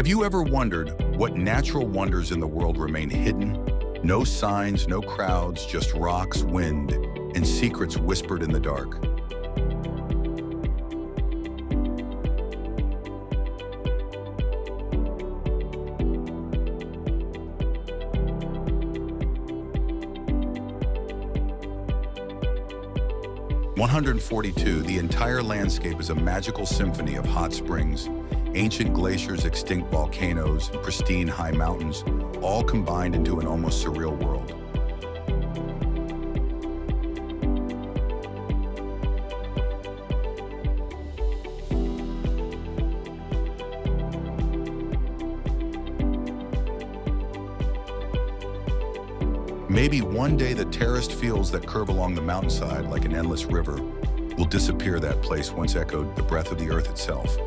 Have you ever wondered what natural wonders in the world remain hidden? No signs, no crowds, just rocks, wind, and secrets whispered in the dark. "142, the entire landscape is a magical symphony of hot springs, ancient glaciers, extinct volcanoes, and pristine high mountains, all combined into an almost surreal world. Maybe one day the terraced fields that curve along the mountainside like an endless river will disappear. That place once echoed the breath of the earth itself.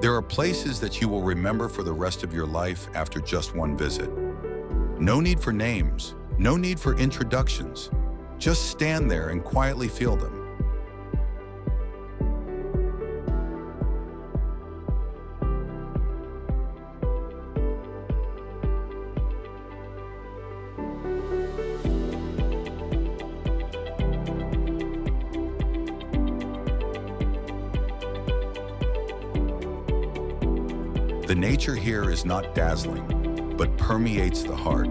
There are places that you will remember for the rest of your life after just one visit. No need for names, no need for introductions. Just stand there and quietly feel them. The nature here is not dazzling, but permeates the heart,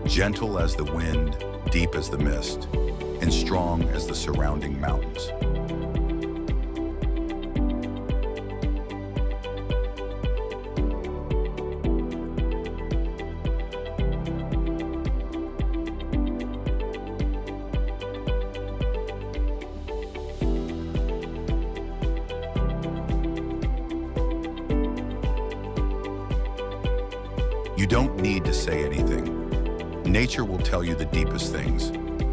gentle as the wind, deep as the mist, and strong as the surrounding mountains. You don't need to say anything. Nature will tell you the deepest things,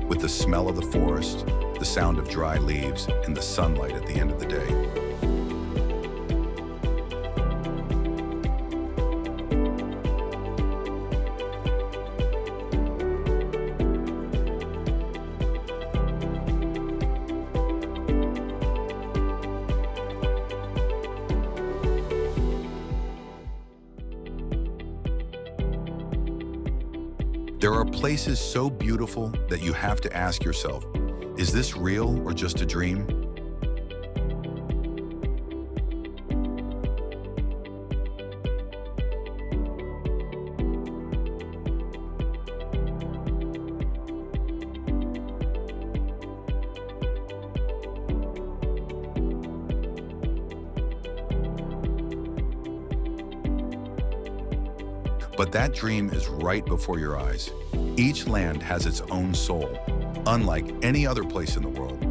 with the smell of the forest, the sound of dry leaves, and the sunlight at the end of the day. There are places so beautiful that you have to ask yourself, is this real or just a dream? But that dream is right before your eyes. Each land has its own soul, unlike any other place in the world.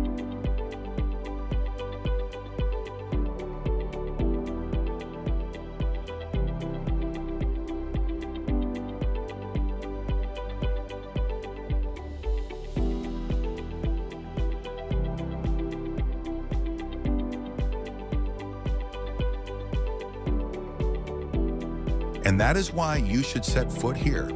And that is why you should set foot here.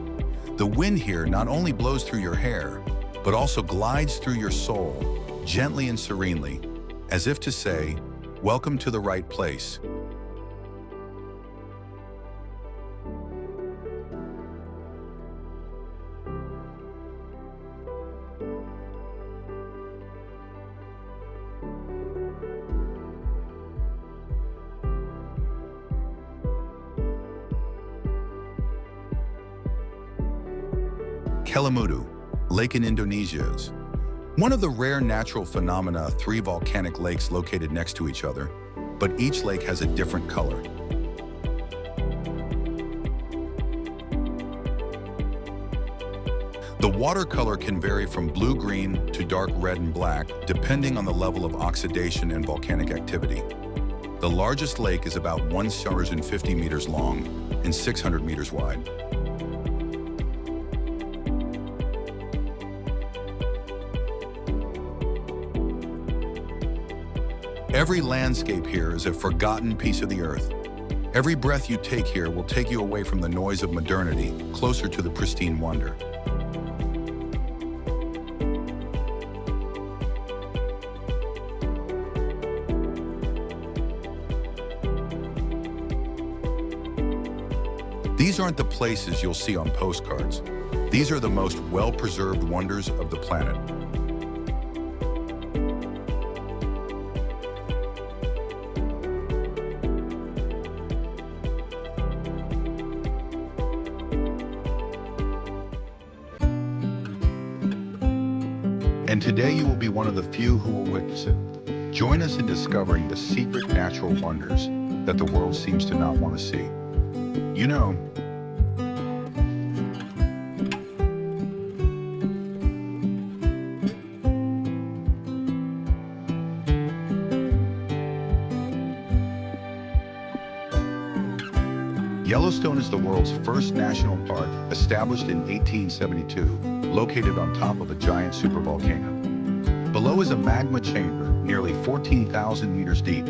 The wind here not only blows through your hair, but also glides through your soul, gently and serenely, as if to say, welcome to the right place. Kelimutu, lake in Indonesia, is one of the rare natural phenomena, 3 volcanic lakes located next to each other, but each lake has a different color. The water color can vary from blue-green to dark red and black, depending on the level of oxidation and volcanic activity. The largest lake is about 150 meters long and 600 meters wide. Every landscape here is a forgotten piece of the earth. Every breath you take here will take you away from the noise of modernity, closer to the pristine wonder. These aren't the places you'll see on postcards. These are the most well-preserved wonders of the planet. And today you will be one of the few who will witness it. Join us in discovering the secret natural wonders that the world seems to not want to see. You know, Yellowstone is the world's first national park, established in 1872, located on top of a giant supervolcano. Below is a magma chamber, nearly 14,000 meters deep.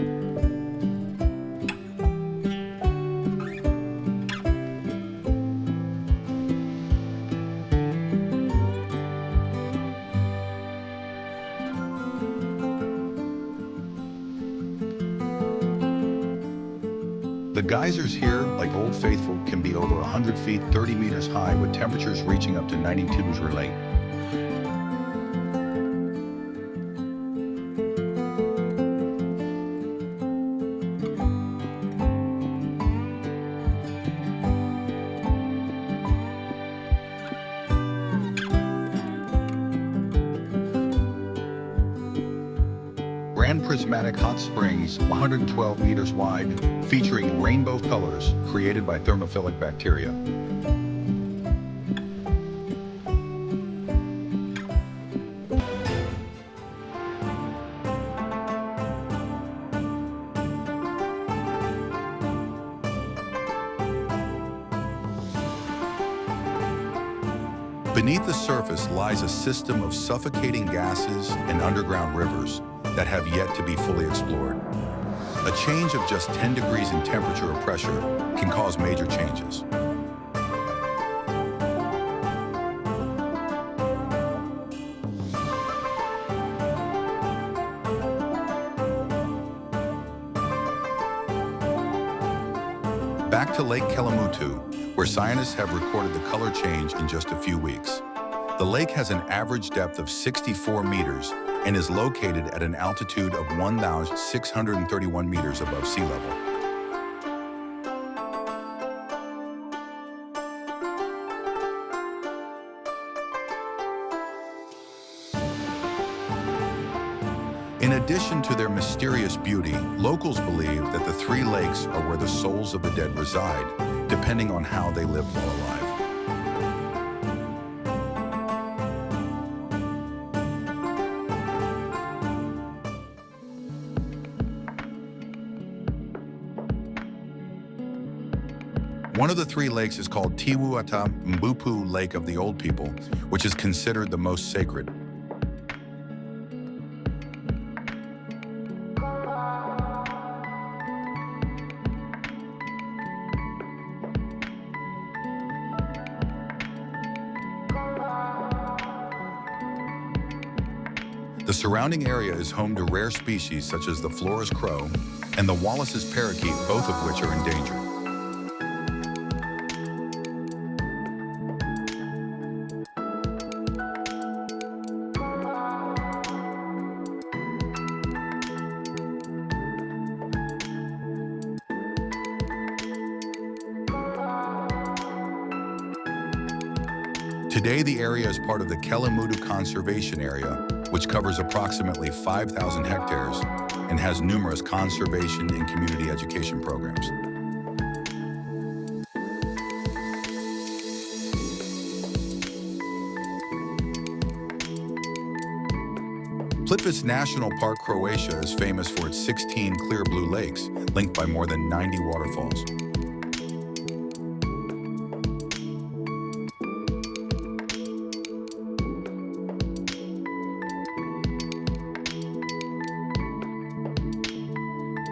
The geysers here, like Old Faithful, can be over 100 feet, 30 meters high, with temperatures reaching up to 92 degrees relate. Prismatic hot springs, 112 meters wide, featuring rainbow colors created by thermophilic bacteria. Beneath the surface lies a system of suffocating gases and underground rivers that have yet to be fully explored. A change of just 10 degrees in temperature or pressure can cause major changes. Back to Lake Kelimutu, where scientists have recorded the color change in just a few weeks. The lake has an average depth of 64 meters and is located at an altitude of 1,631 meters above sea level. In addition to their mysterious beauty, locals believe that the three lakes are where the souls of the dead reside, depending on how they lived while alive. One of the three lakes is called Tiwuata Mbupu Lake of the Old People, which is considered the most sacred. The surrounding area is home to rare species such as the Flores crow and the Wallace's parakeet, both of which are endangered. Today, the area is part of the Kelimutu Conservation Area, which covers approximately 5,000 hectares and has numerous conservation and community education programs. Plitvice National Park, Croatia, is famous for its 16 clear blue lakes, linked by more than 90 waterfalls.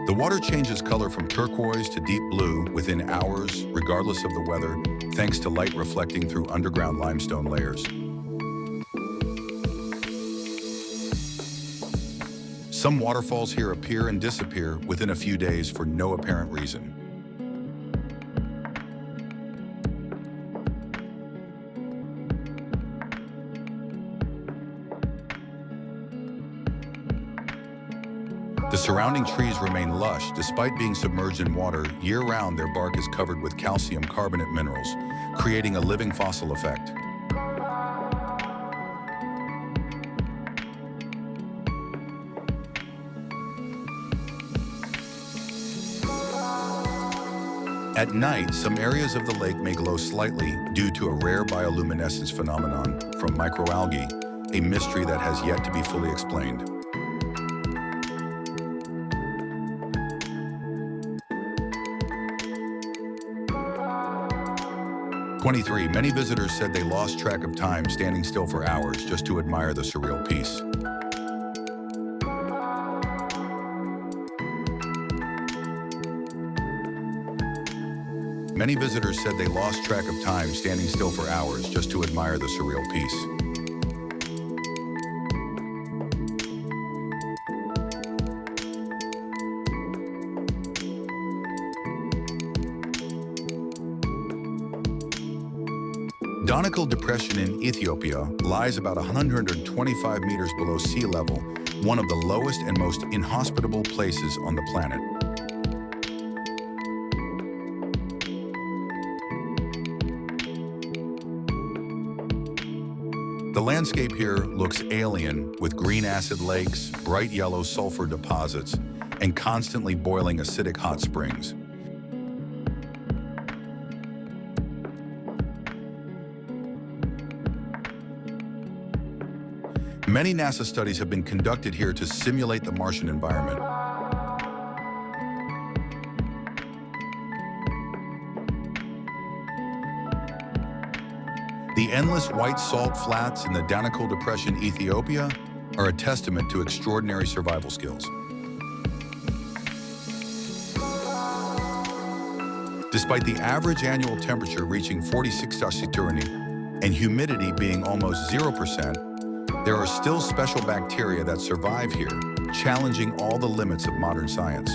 The water changes color from turquoise to deep blue within hours, regardless of the weather, thanks to light reflecting through underground limestone layers. Some waterfalls here appear and disappear within a few days for no apparent reason. The surrounding trees remain lush despite being submerged in water. Year-round, their bark is covered with calcium carbonate minerals, creating a living fossil effect. At night, some areas of the lake may glow slightly due to a rare bioluminescence phenomenon from microalgae, a mystery that has yet to be fully explained. Many visitors said they lost track of time standing still for hours just to admire the surreal piece. Many visitors said they lost track of time standing still for hours just to admire the surreal piece. Danakil Depression in Ethiopia lies about 125 meters below sea level, one of the lowest and most inhospitable places on the planet. The landscape here looks alien, with green acid lakes, bright yellow sulfur deposits, and constantly boiling acidic hot springs. Many NASA studies have been conducted here to simulate the Martian environment. The endless white salt flats in the Danakil Depression, Ethiopia, are a testament to extraordinary survival skills. Despite the average annual temperature reaching 46 and humidity being almost 0%, there are still special bacteria that survive here, challenging all the limits of modern science.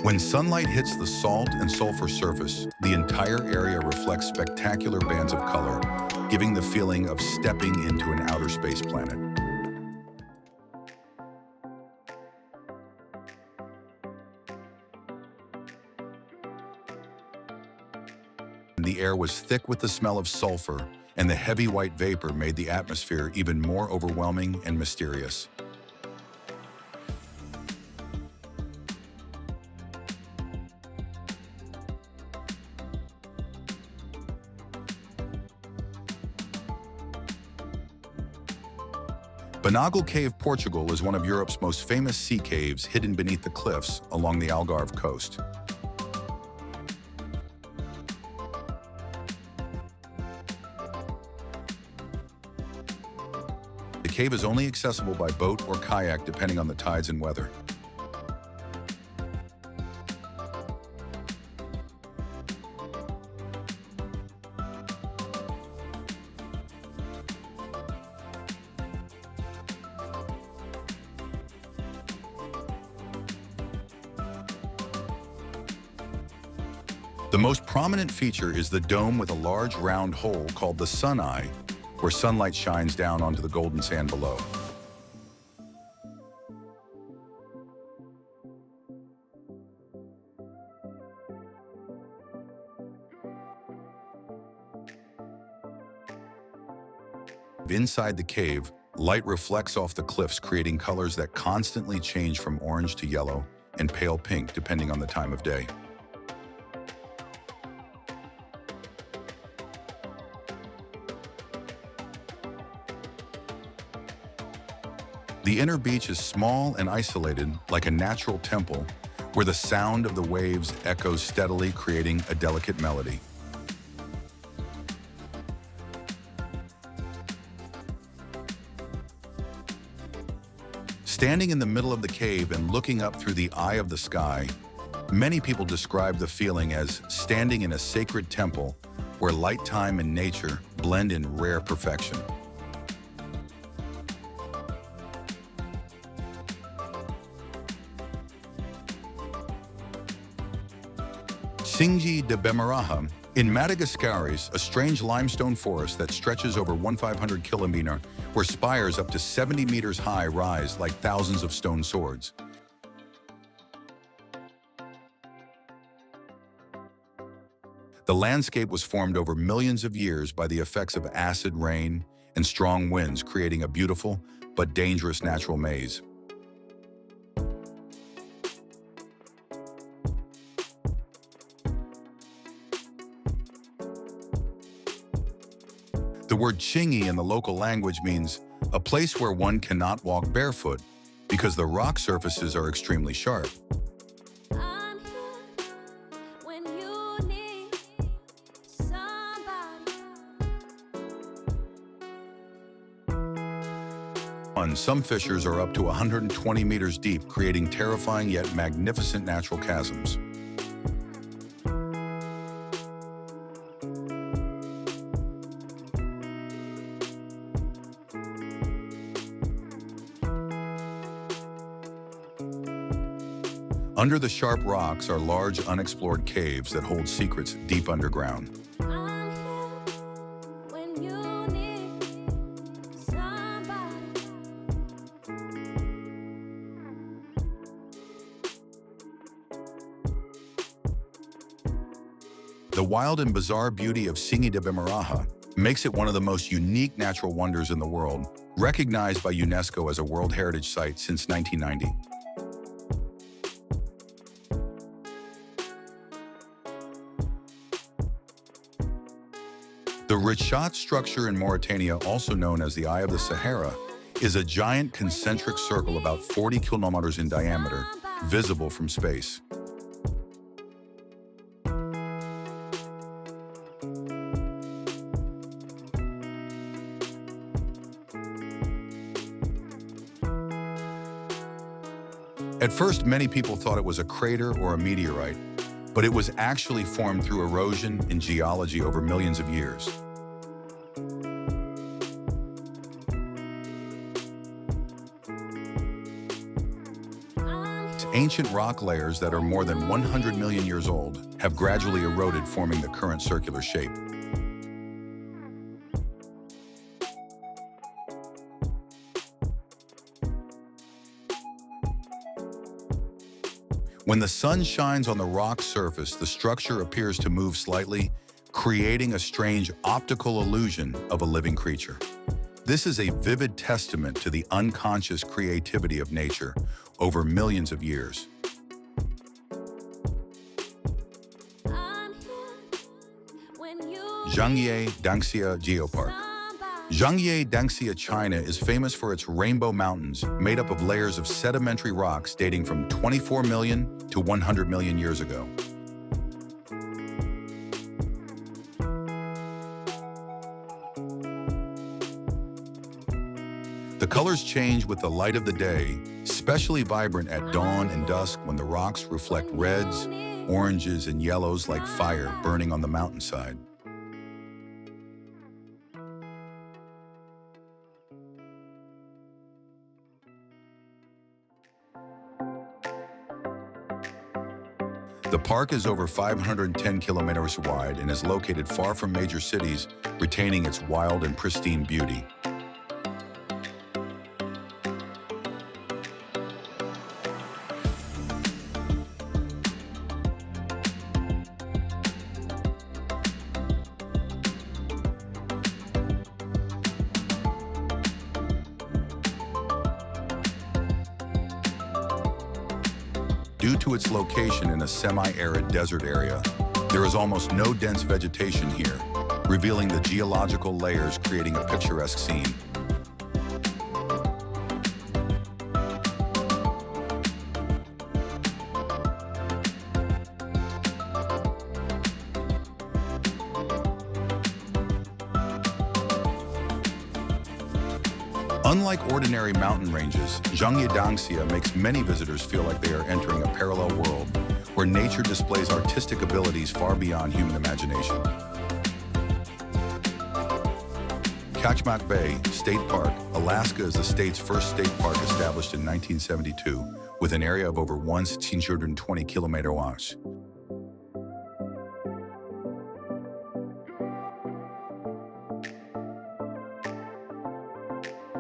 When sunlight hits the salt and sulfur surface, the entire area reflects spectacular bands of color, giving the feeling of stepping into an outer space planet. The air was thick with the smell of sulfur, and the heavy white vapor made the atmosphere even more overwhelming and mysterious. Benagil Cave, Portugal, is one of Europe's most famous sea caves hidden beneath the cliffs along the Algarve coast. The cave is only accessible by boat or kayak depending on the tides and weather. The most prominent feature is the dome with a large round hole called the sun eye, where sunlight shines down onto the golden sand below. Inside the cave, light reflects off the cliffs, creating colors that constantly change from orange to yellow and pale pink depending on the time of day. The inner beach is small and isolated, like a natural temple, where the sound of the waves echoes steadily, creating a delicate melody. Standing in the middle of the cave and looking up through the eye of the sky, many people describe the feeling as standing in a sacred temple where light, time, and nature blend in rare perfection. Tsingy de Bemaraha in Madagascar is a strange limestone forest that stretches over 1,500 kilometers, where spires up to 70 meters high rise like thousands of stone swords. The landscape was formed over millions of years by the effects of acid rain and strong winds, creating a beautiful but dangerous natural maze. The word Tsingy in the local language means a place where one cannot walk barefoot because the rock surfaces are extremely sharp. Some fissures are up to 120 meters deep, creating terrifying yet magnificent natural chasms. Under the sharp rocks are large unexplored caves that hold secrets deep underground. The wild and bizarre beauty of Tsingy de Bemaraha makes it one of the most unique natural wonders in the world, recognized by UNESCO as a World Heritage Site since 1990. The Richat structure in Mauritania, also known as the Eye of the Sahara, is a giant concentric circle about 40 kilometers in diameter, visible from space. At first, many people thought it was a crater or a meteorite, but it was actually formed through erosion and geology over millions of years. Ancient rock layers that are more than 100 million years old have gradually eroded, forming the current circular shape. When the sun shines on the rock's surface, the structure appears to move slightly, creating a strange optical illusion of a living creature. This is a vivid testament to the unconscious creativity of nature over millions of years. Zhangye, Danxia Geopark. Zhangye, Danxia, China is famous for its rainbow mountains made up of layers of sedimentary rocks dating from 24 million to 100 million years ago. The colors change with the light of the day, especially vibrant at dawn and dusk when the rocks reflect reds, oranges, and yellows like fire burning on the mountainside. The park is over 510 kilometers wide and is located far from major cities, retaining its wild and pristine beauty. Due to its location in a semi-arid desert area, there is almost no dense vegetation here, revealing the geological layers creating a picturesque scene. Unlike ordinary mountain ranges, Zhangye Danxia makes many visitors feel like they are entering a parallel world where nature displays artistic abilities far beyond human imagination. Kachmak Bay State Park, Alaska is the state's first state park established in 1972 with an area of over 1,620 km².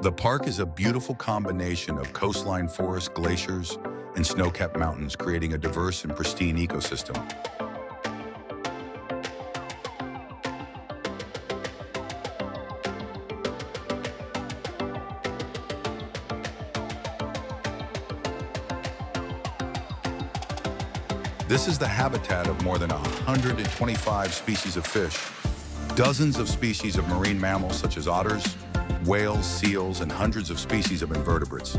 The park is a beautiful combination of coastline forests, glaciers, and snow-capped mountains, creating a diverse and pristine ecosystem. This is the habitat of more than 125 species of fish, dozens of species of marine mammals such as otters, whales, seals, and hundreds of species of invertebrates.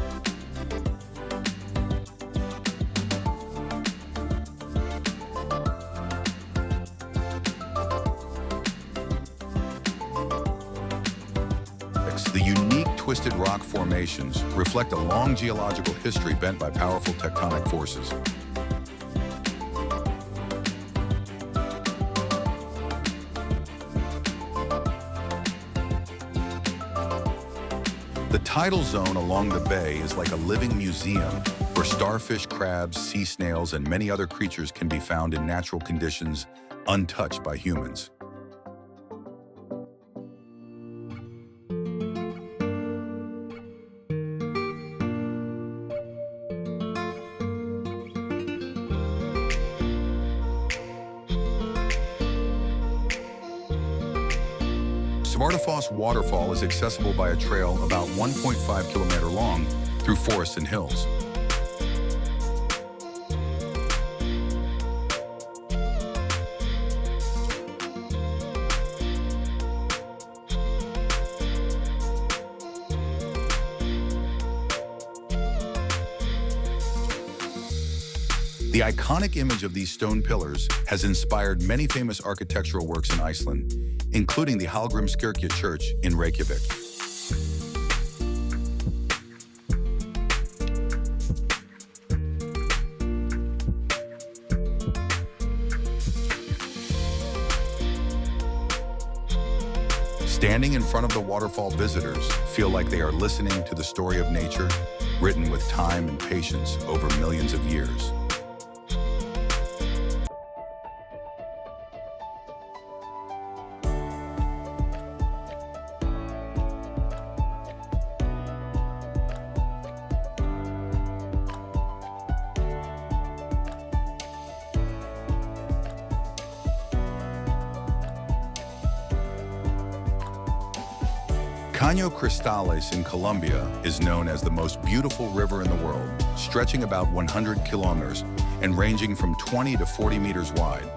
The unique twisted rock formations reflect a long geological history bent by powerful tectonic forces. The tidal zone along the bay is like a living museum where starfish, crabs, sea snails, and many other creatures can be found in natural conditions untouched by humans. Svartifos waterfall is accessible by a trail about 1.5 kilometers long through forests and hills. The iconic image of these stone pillars has inspired many famous architectural works in Iceland, including the Hallgrímskirkja Church in Reykjavik. Standing in front of the waterfall, visitors feel like they are listening to the story of nature, written with time and patience over millions of years. Caño Cristales in Colombia is known as the most beautiful river in the world, stretching about 100 kilometers and ranging from 20 to 40 meters wide.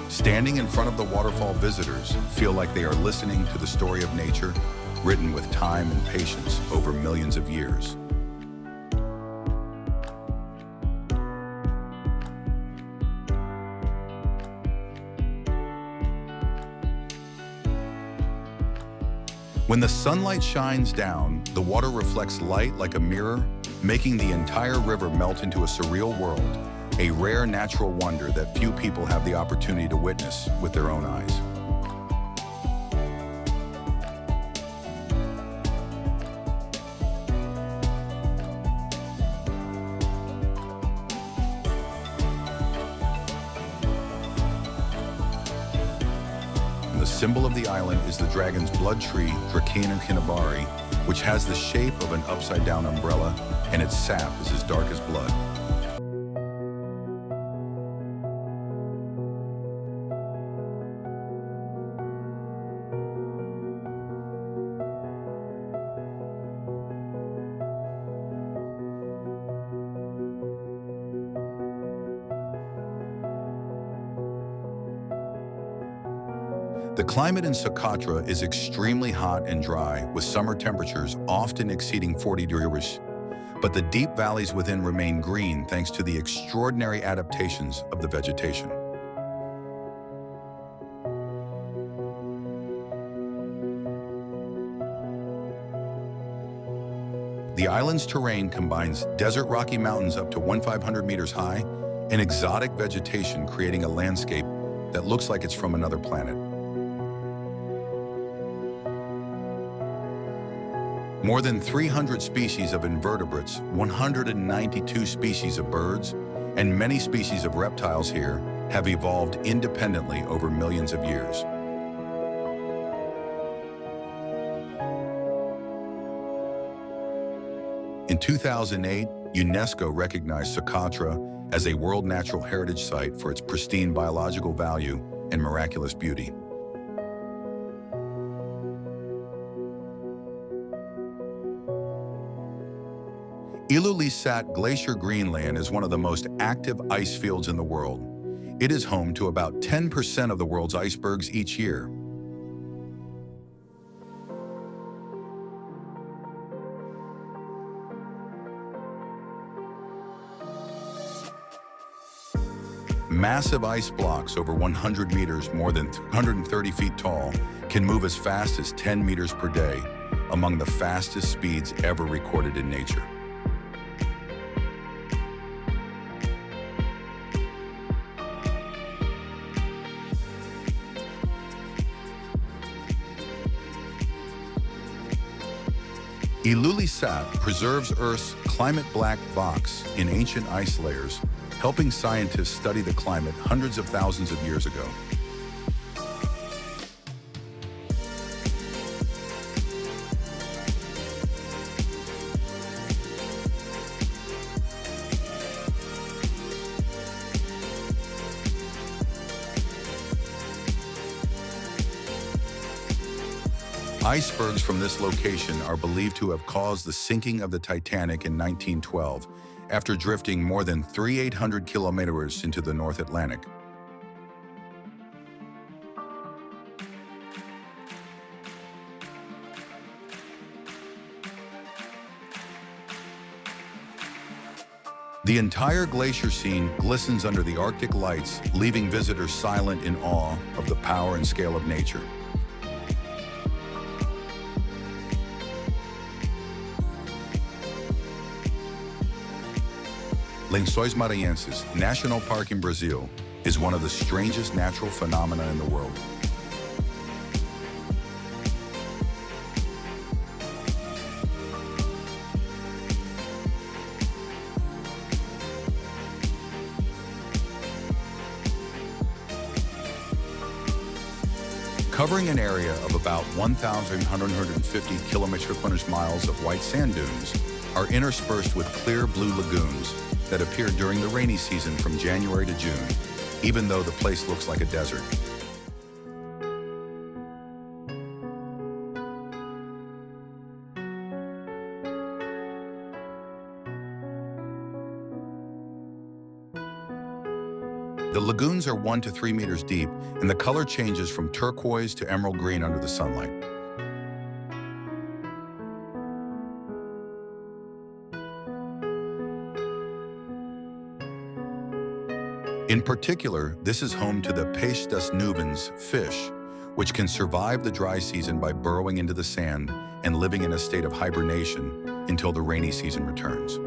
Standing in front of the waterfall, visitors feel like they are listening to the story of nature, written with time and patience over millions of years. When the sunlight shines down, the water reflects light like a mirror, making the entire river melt into a surreal world, a rare natural wonder that few people have the opportunity to witness with their own eyes. The symbol of the island is the dragon's blood tree, Dracaena Kinnabari, which has the shape of an upside-down umbrella, and its sap is as dark as blood. The climate in Socotra is extremely hot and dry, with summer temperatures often exceeding 40 degrees. But the deep valleys within remain green thanks to the extraordinary adaptations of the vegetation. The island's terrain combines desert Rocky Mountains up to 1,500 meters high and exotic vegetation, creating a landscape that looks like it's from another planet. More than 300 species of invertebrates, 192 species of birds, and many species of reptiles here have evolved independently over millions of years. In 2008, UNESCO recognized Socotra as a World Natural Heritage Site for its pristine biological value and miraculous beauty. Ilulissat Glacier Greenland is one of the most active ice fields in the world. It is home to about 10% of the world's icebergs each year. Massive ice blocks over 100 meters, more than 130 feet tall, can move as fast as 10 meters per day, among the fastest speeds ever recorded in nature. Ilulissat preserves Earth's climate black box in ancient ice layers, helping scientists study the climate hundreds of thousands of years ago. Icebergs from this location are believed to have caused the sinking of the Titanic in 1912, after drifting more than 3,800 kilometers into the North Atlantic. The entire glacier scene glistens under the Arctic lights, leaving visitors silent in awe of the power and scale of nature. Lençóis Maranhenses National Park in Brazil is one of the strangest natural phenomena in the world. Covering an area of about 1,150 kilometric miles of white sand dunes, are interspersed with clear blue lagoons that appear during the rainy season from January to June, even though the place looks like a desert. The lagoons are 1 to 3 meters deep, and the color changes from turquoise to emerald green under the sunlight. In particular, this is home to the peixe das nuvens fish, which can survive the dry season by burrowing into the sand and living in a state of hibernation until the rainy season returns.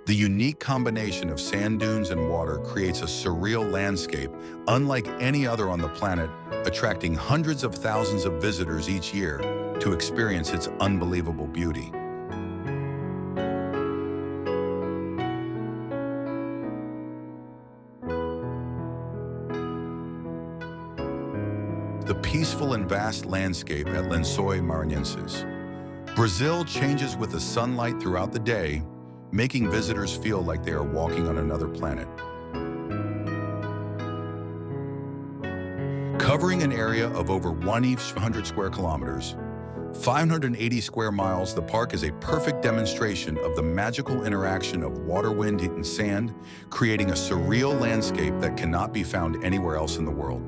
The unique combination of sand dunes and water creates a surreal landscape unlike any other on the planet, attracting hundreds of thousands of visitors each year to experience its unbelievable beauty. The peaceful and vast landscape at Lençóis Maranhenses. Brazil changes with the sunlight throughout the day, making visitors feel like they are walking on another planet. Covering an area of over 100 square kilometers, 580 square miles, the park is a perfect demonstration of the magical interaction of water, wind, heat, and sand, creating a surreal landscape that cannot be found anywhere else in the world.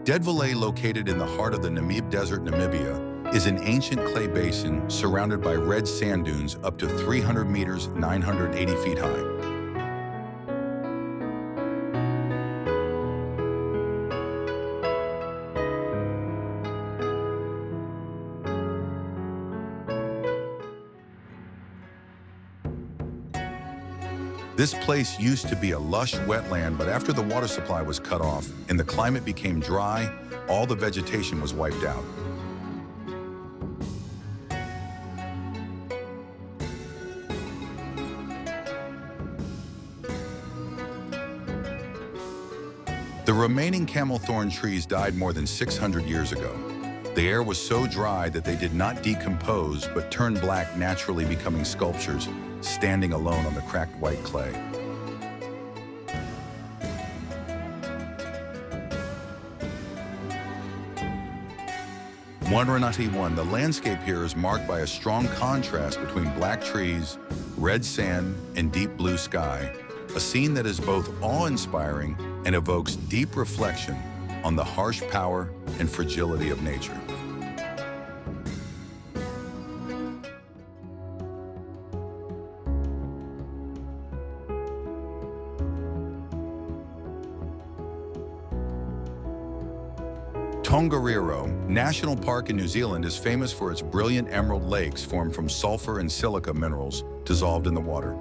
Dedvallei, located in the heart of the Namib Desert, Namibia, is an ancient clay basin surrounded by red sand dunes up to 300 meters, 980 feet high. This place used to be a lush wetland, but after the water supply was cut off and the climate became dry, all the vegetation was wiped out. The remaining camel thorn trees died more than 600 years ago. The air was so dry that they did not decompose but turned black, naturally becoming sculptures, standing alone on the cracked white clay. The landscape here is marked by a strong contrast between black trees, red sand, and deep blue sky, a scene that is both awe-inspiring and evokes deep reflection on the harsh power and fragility of nature. Tongariro National Park in New Zealand is famous for its brilliant emerald lakes formed from sulfur and silica minerals dissolved in the water.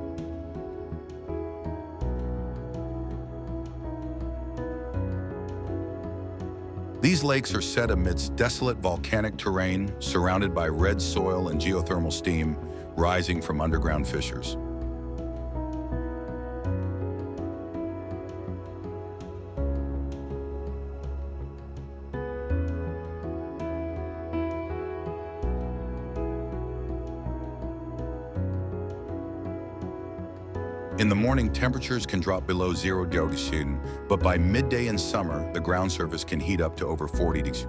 These lakes are set amidst desolate volcanic terrain, surrounded by red soil and geothermal steam rising from underground fissures. In the morning, temperatures can drop below 0 degrees, but by midday in summer, the ground surface can heat up to over 40 degrees.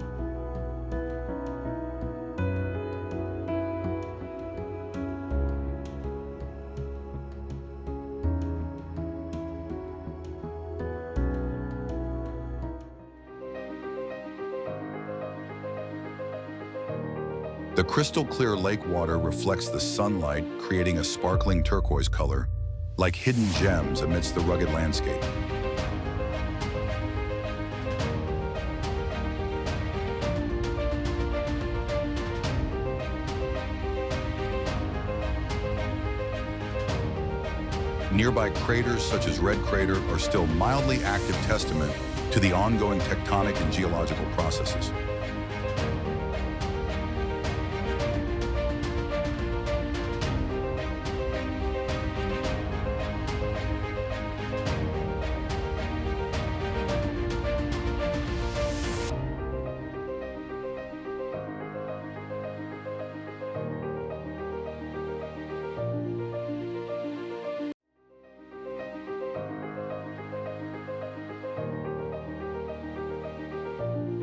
The crystal-clear lake water reflects the sunlight, creating a sparkling turquoise color, like hidden gems amidst the rugged landscape. Nearby craters such as Red Crater are still mildly active, testament to the ongoing tectonic and geological processes.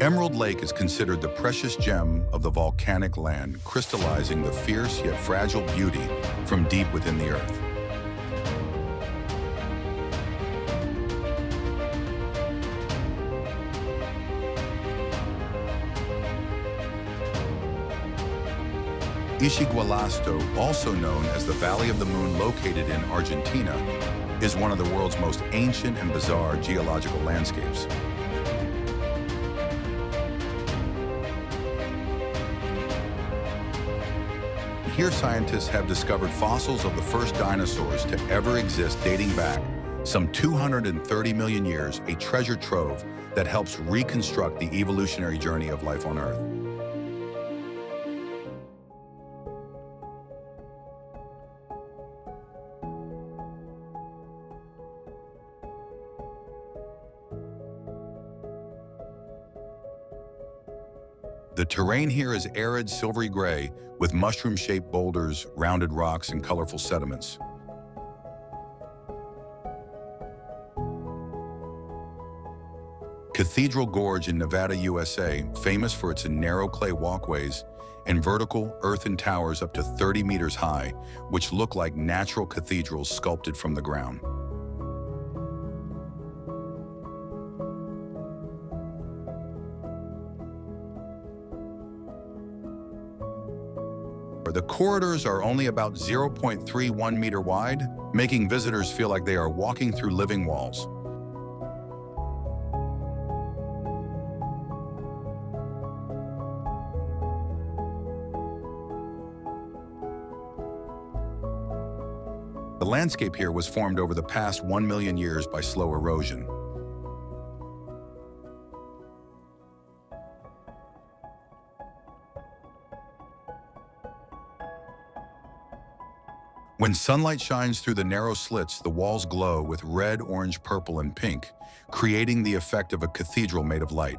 Emerald Lake is considered the precious gem of the volcanic land, crystallizing the fierce yet fragile beauty from deep within the earth. Ischigualasto, also known as the Valley of the Moon, located in Argentina, is one of the world's most ancient and bizarre geological landscapes. Here, scientists have discovered fossils of the first dinosaurs to ever exist, dating back some 230 million years, a treasure trove that helps reconstruct the evolutionary journey of life on Earth. The The terrain here is arid, silvery gray, with mushroom-shaped boulders, rounded rocks, and colorful sediments. Cathedral Gorge in Nevada, USA, famous for its narrow clay walkways and vertical earthen towers up to 30 meters high, which look like natural cathedrals sculpted from the ground. The corridors are only about 0.31 meter wide, making visitors feel like they are walking through living walls. The landscape here was formed over the past 1 million years by slow erosion. When sunlight shines through the narrow slits, the walls glow with red, orange, purple, and pink, creating the effect of a cathedral made of light.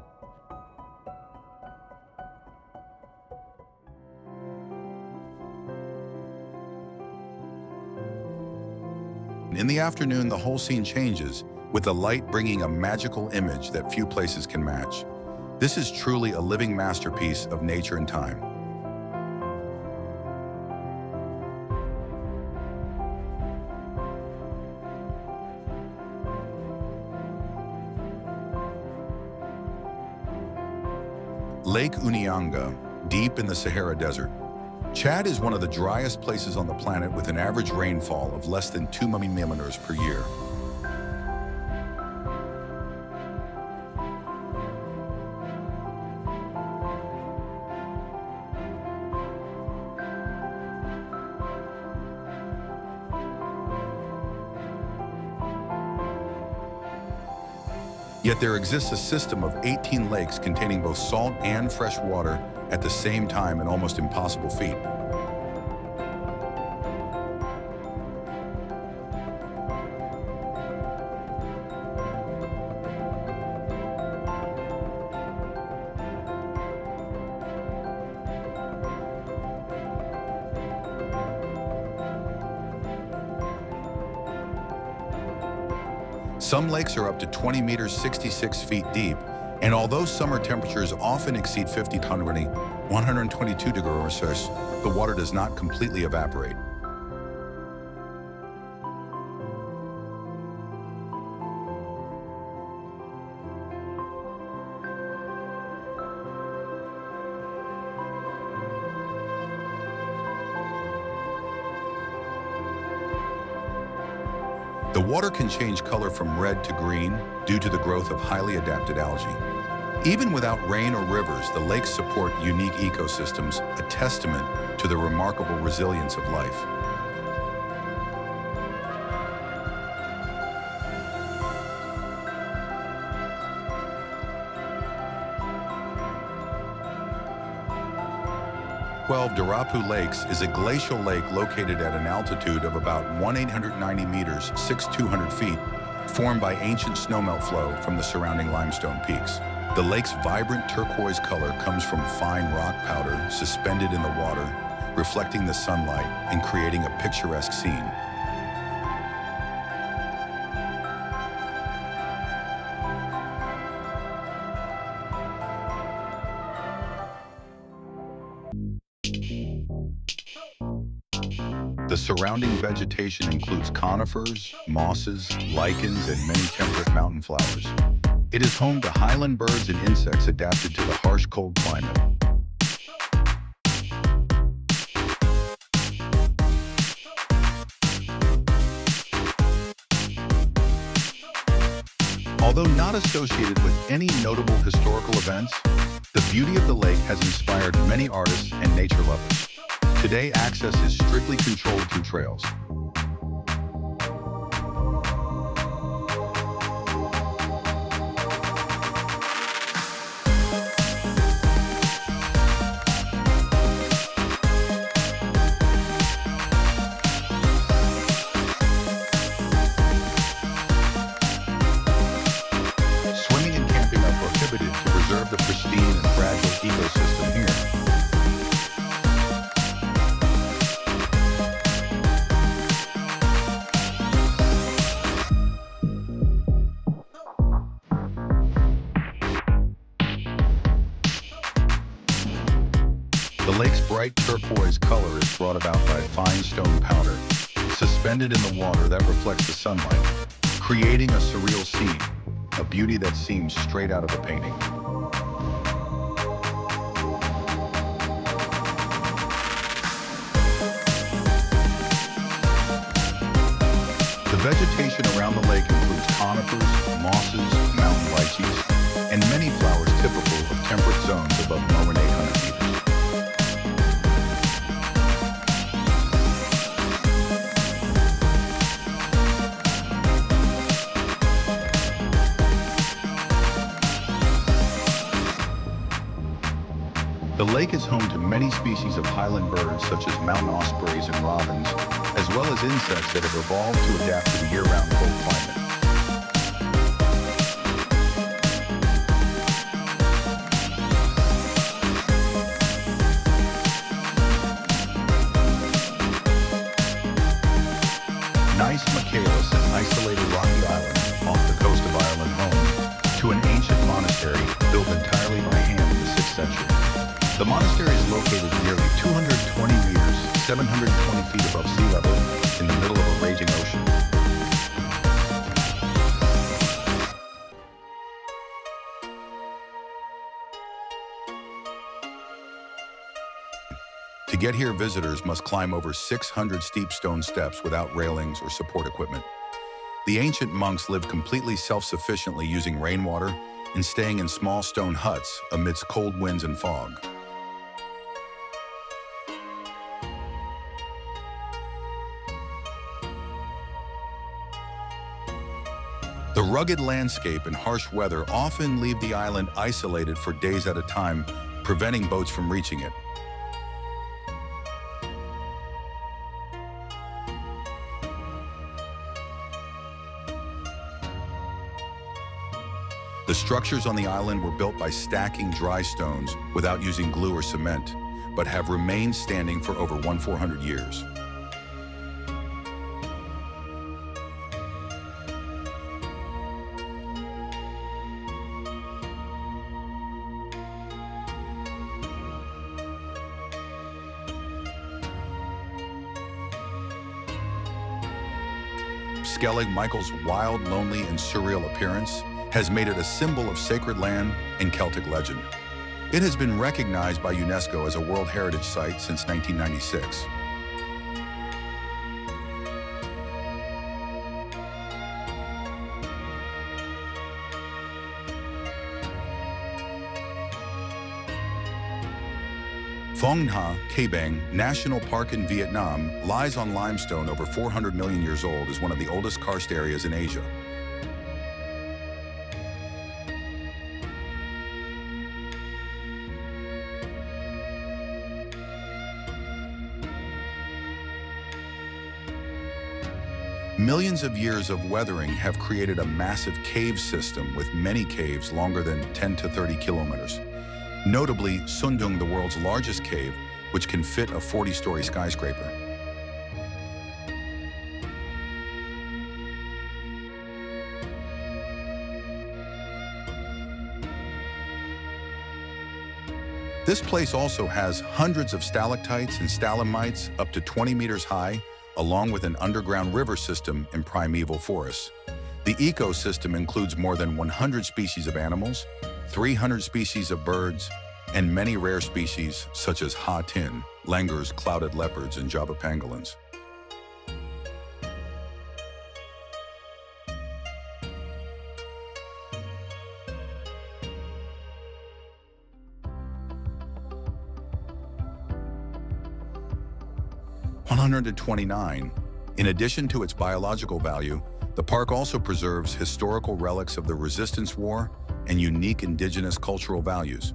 In the afternoon, the whole scene changes, with the light bringing a magical image that few places can match. This is truly a living masterpiece of nature and time. Lake Unianga, deep in the Sahara Desert. Chad is one of the driest places on the planet with an average rainfall of less than 2 millimeters per year. Yet there exists a system of 18 lakes containing both salt and fresh water at the same time, an almost impossible feat. Some lakes are up to 20 meters, 66 feet deep, and although summer temperatures often exceed 122 degrees Celsius, the water does not completely evaporate. The water can change color from red to green due to the growth of highly adapted algae. Even without rain or rivers, the lakes support unique ecosystems, a testament to the remarkable resilience of life. Darapu Lakes is a glacial lake located at an altitude of about 1,890 meters, 6,200 feet, formed by ancient snowmelt flow from the surrounding limestone peaks. The lake's vibrant turquoise color comes from fine rock powder suspended in the water, reflecting the sunlight and creating a picturesque scene. The surrounding vegetation includes conifers, mosses, lichens, and many temperate mountain flowers. It is home to highland birds and insects adapted to the harsh, cold climate. Although not associated with any notable historical events, the beauty of the lake has inspired many artists and nature lovers. Today, access is strictly controlled through trails. Swimming and camping are prohibited to preserve the pristine and fragile ecosystem here. lake's bright turquoise color is brought about by fine stone powder, suspended in the water that reflects the sunlight, creating a surreal scene, a beauty that seems straight out of a painting. The vegetation around the lake includes conifers, mosses, mountain lychees, and many flowers typical of temperate zones above more than 800 meters. The lake is home to many species of highland birds such as mountain ospreys and robins, as well as insects that have evolved to adapt to the year-round cold climate. Nice Michaelis, an isolated rocky island off the coast of Ireland, home to an ancient monastery built entirely by hand in the 6th century. The monastery is located nearly 220 meters, 720 feet above sea level, in the middle of a raging ocean. To get here, visitors must climb over 600 steep stone steps without railings or support equipment. The ancient monks lived completely self-sufficiently using rainwater and staying in small stone huts amidst cold winds and fog. The rugged landscape and harsh weather often leave the island isolated for days at a time, preventing boats from reaching it. The structures on the island were built by stacking dry stones without using glue or cement, but have remained standing for over 1,400 years. Skellig Michael's wild, lonely, and surreal appearance has made it a symbol of sacred land and Celtic legend. It has been recognized by UNESCO as a World Heritage Site since 1996. Phong Nha Ke Bang National Park in Vietnam lies on limestone over 400 million years old, is one of the oldest karst areas in Asia. Millions of years of weathering have created a massive cave system with many caves longer than 10 to 30 kilometers. Notably, Sundung, the world's largest cave, which can fit a 40-story skyscraper. This place also has hundreds of stalactites and stalagmites up to 20 meters high, along with an underground river system in primeval forests. The ecosystem includes more than 100 species of animals, 300 species of birds, and many rare species such as ha tin, langurs, clouded leopards, and Java pangolins. In addition to its biological value, the park also preserves historical relics of the Resistance War and unique indigenous cultural values.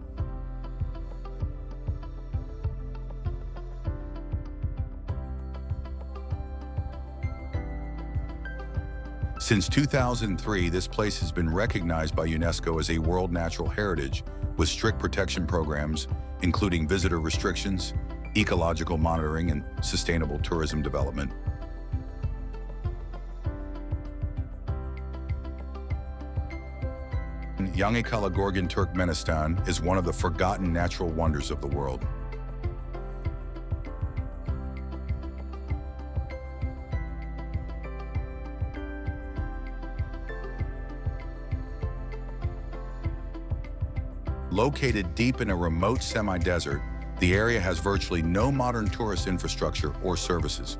Since 2003, this place has been recognized by UNESCO as a World Natural Heritage with strict protection programs, including visitor restrictions, ecological monitoring, and sustainable tourism development. Zhangye Gorgan, Turkmenistan is one of the forgotten natural wonders of the world. Located deep in a remote semi-desert, the area has virtually no modern tourist infrastructure or services.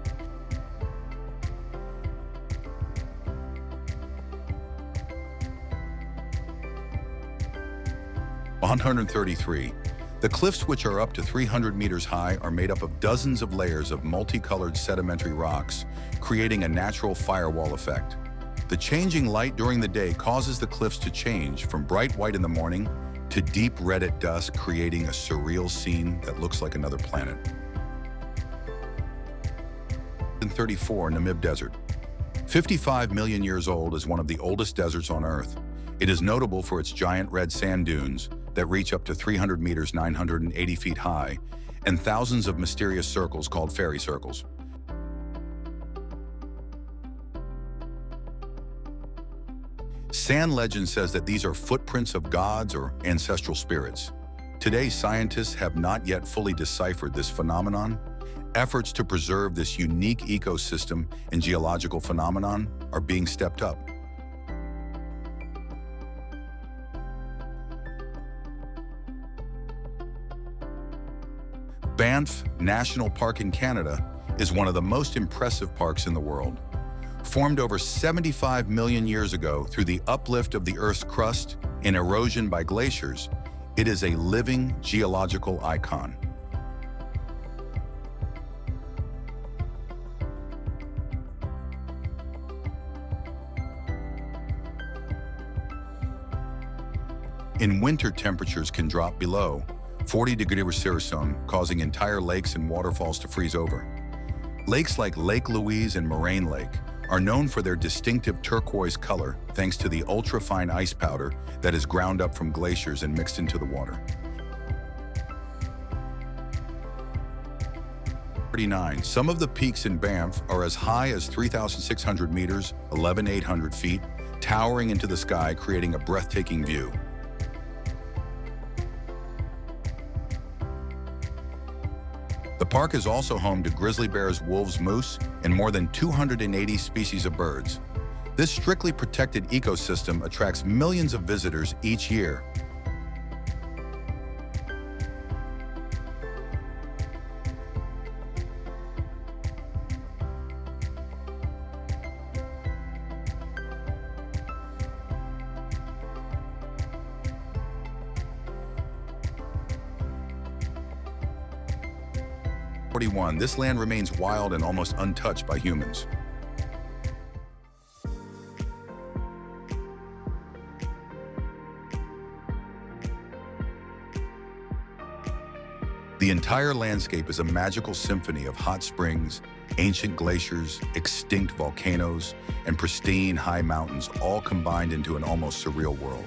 133. The cliffs, which are up to 300 meters high, are made up of dozens of layers of multicolored sedimentary rocks, creating a natural firewall effect. The changing light during the day causes the cliffs to change from bright white in the morning to deep red at dusk, creating a surreal scene that looks like another planet. 34. Namib Desert. 55 million years old, is one of the oldest deserts on Earth. It is notable for its giant red sand dunes that reach up to 300 meters 980 feet high, and thousands of mysterious circles called fairy circles. Sand legend says that these are footprints of gods or ancestral spirits. Today, scientists have not yet fully deciphered this phenomenon. Efforts to preserve this unique ecosystem and geological phenomenon are being stepped up. Banff National Park in Canada is one of the most impressive parks in the world. Formed over 75 million years ago through the uplift of the Earth's crust and erosion by glaciers, it is a living geological icon. In winter, temperatures can drop below 40 degrees Celsius, causing entire lakes and waterfalls to freeze over. Lakes like Lake Louise and Moraine Lake are known for their distinctive turquoise color thanks to the ultra-fine ice powder that is ground up from glaciers and mixed into the water. 39. Some of the peaks in Banff are as high as 3,600 meters, 11,800 feet, towering into the sky, creating a breathtaking view. The park is also home to grizzly bears, wolves, moose, and more than 280 species of birds. This strictly protected ecosystem attracts millions of visitors each year. This land remains wild and almost untouched by humans. The entire landscape is a magical symphony of hot springs, ancient glaciers, extinct volcanoes, and pristine high mountains, all combined into an almost surreal world.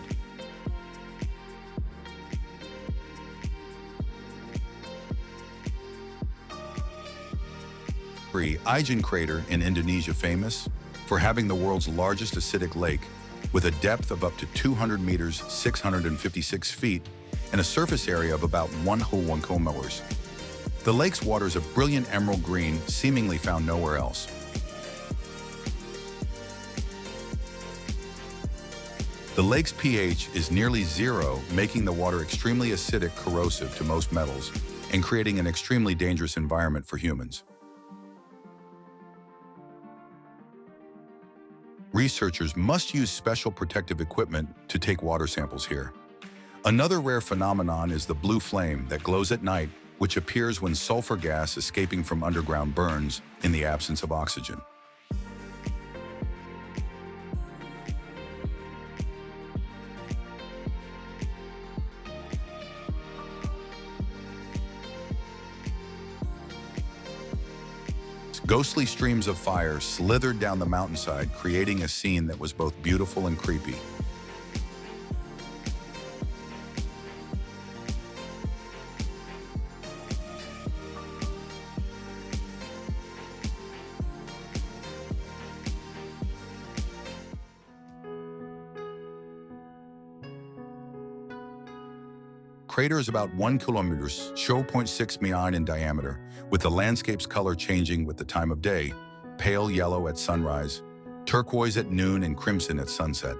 Ijen crater in Indonesia, famous for having the world's largest acidic lake with a depth of up to 200 meters, 656 feet, and a surface area of about 1 kilometers. The lake's water is a brilliant emerald green, seemingly found nowhere else. The lake's pH is nearly 0, making the water extremely acidic, corrosive to most metals, and creating an extremely dangerous environment for humans. Researchers must use special protective equipment to take water samples here. Another rare phenomenon is the blue flame that glows at night, which appears when sulfur gas escaping from underground burns in the absence of oxygen. Ghostly streams of fire slithered down the mountainside, creating a scene that was both beautiful and creepy. Crater is about 1 kilometer, 0.6 meters in diameter, with the landscape's color changing with the time of day, pale yellow at sunrise, turquoise at noon, and crimson at sunset.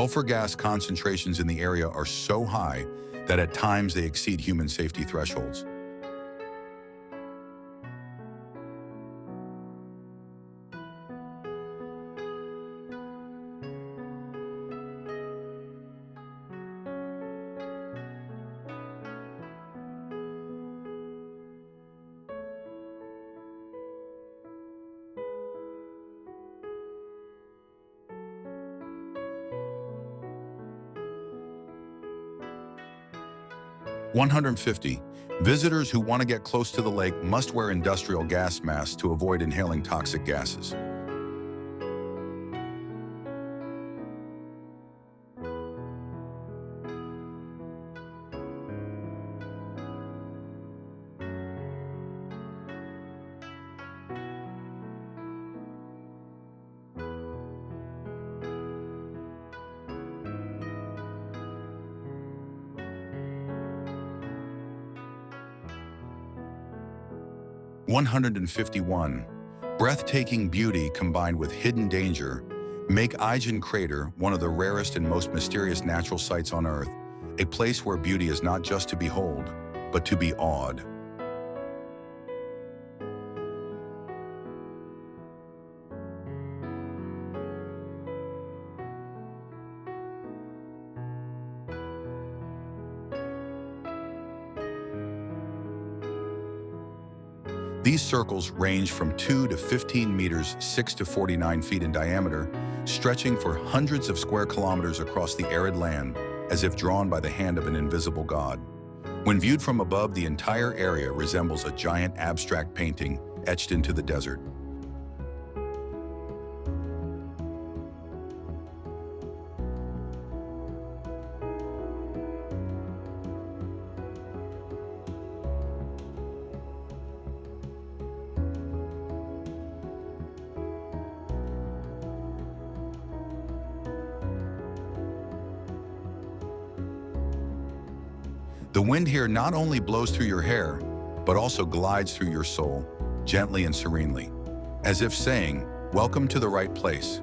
Sulfur gas concentrations in the area are so high that at times they exceed human safety thresholds. (150) Visitors who want to get close to the lake must wear industrial gas masks to avoid inhaling toxic gases. (151) Breathtaking beauty combined with hidden danger make Ijen crater one of the rarest and most mysterious natural sights on Earth, a place where beauty is not just to behold, but to be awed. These circles range from 2 to 15 meters, 6 to 49 feet in diameter, stretching for hundreds of square kilometers across the arid land, as if drawn by the hand of an invisible god. When viewed from above, the entire area resembles a giant abstract painting etched into the desert. The wind here not only blows through your hair, but also glides through your soul, gently and serenely, as if saying, "Welcome to the right place."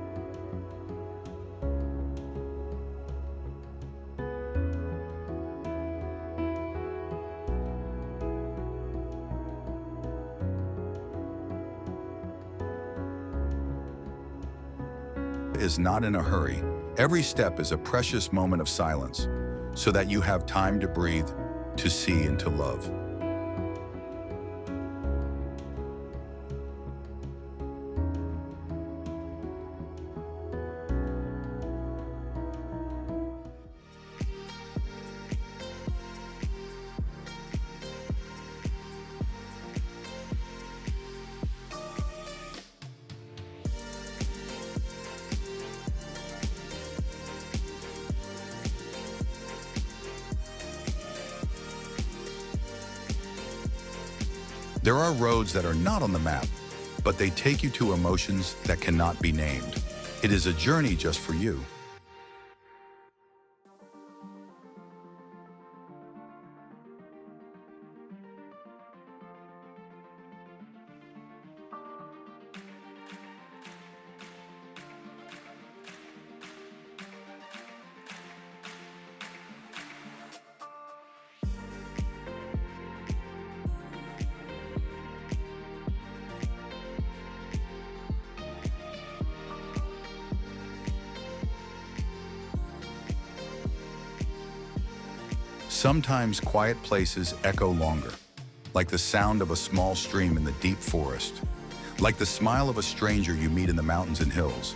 Is not in a hurry. Every step is a precious moment of silence, so that you have time to breathe, to see, and to love. There are roads that are not on the map, but they take you to emotions that cannot be named. It is a journey just for you. Sometimes quiet places echo longer, like the sound of a small stream in the deep forest, like the smile of a stranger you meet in the mountains and hills.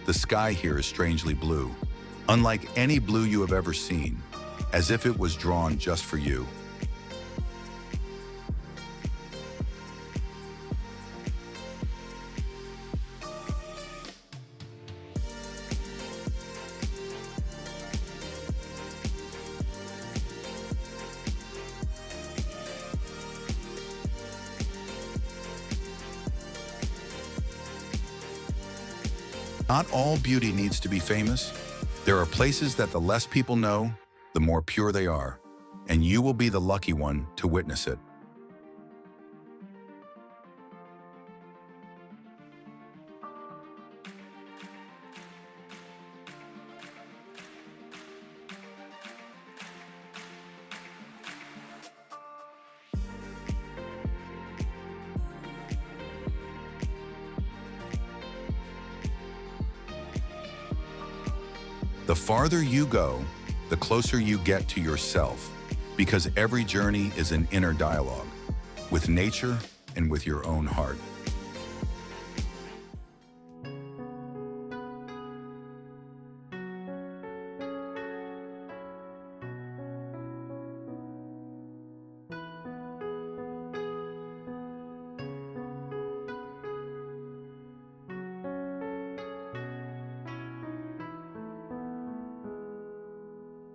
The sky here is strangely blue, unlike any blue you have ever seen, as if it was drawn just for you. Not all beauty needs to be famous. There are places that the less people know, the more pure they are, and you will be the lucky one to witness it. The farther you go, the closer you get to yourself, because every journey is an inner dialogue with nature and with your own heart.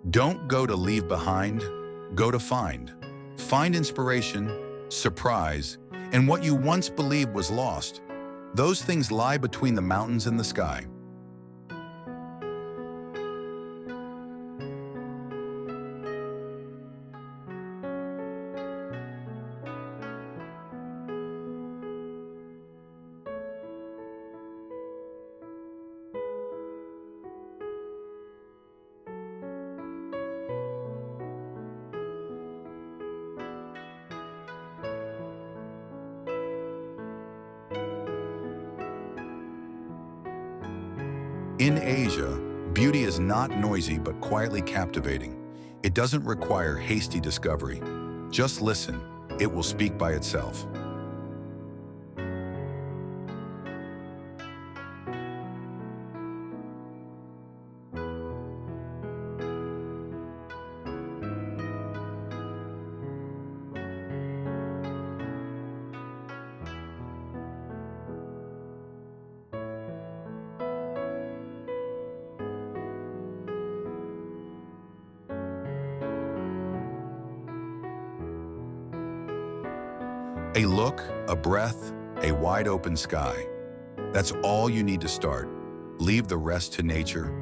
Don't go to leave behind, go to find. Find inspiration, surprise, and what you once believed was lost. Those things lie between the mountains and the sky. In Asia, beauty is not noisy but quietly captivating. It doesn't require hasty discovery. Just listen, it will speak by itself. A look, a breath, a wide open sky. That's all you need to start. Leave the rest to nature.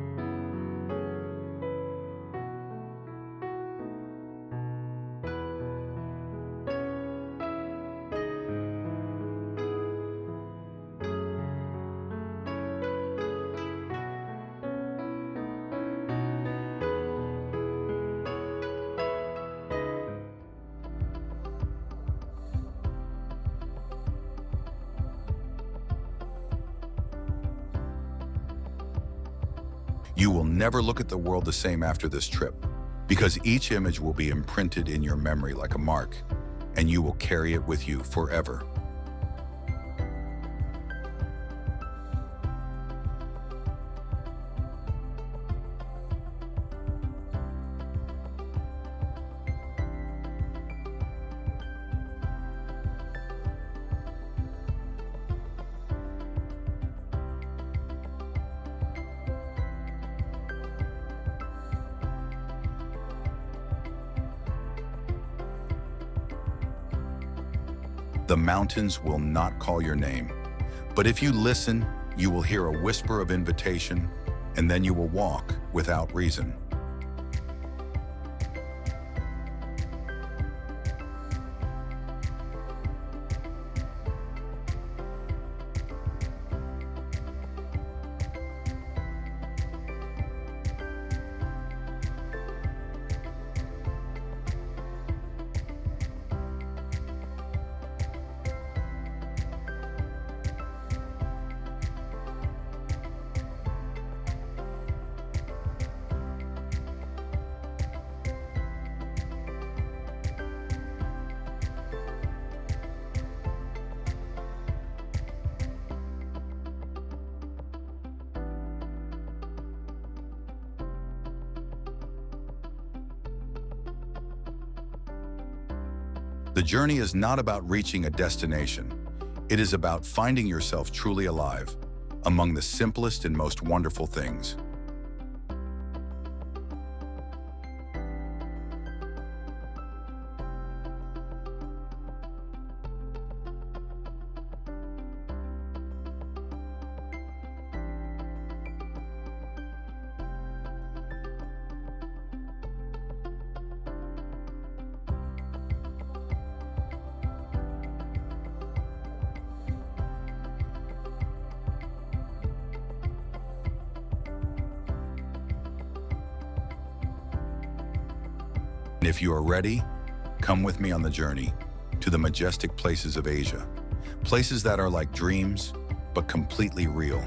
You will never look at the world the same after this trip, because each image will be imprinted in your memory like a mark, and you will carry it with you forever. The mountains will not call your name, but if you listen, you will hear a whisper of invitation, and then you will walk without reason. The journey is not about reaching a destination. It is about finding yourself truly alive among the simplest and most wonderful things. if you are ready, come with me on the journey to the majestic places of Asia. Places that are like dreams, but completely real.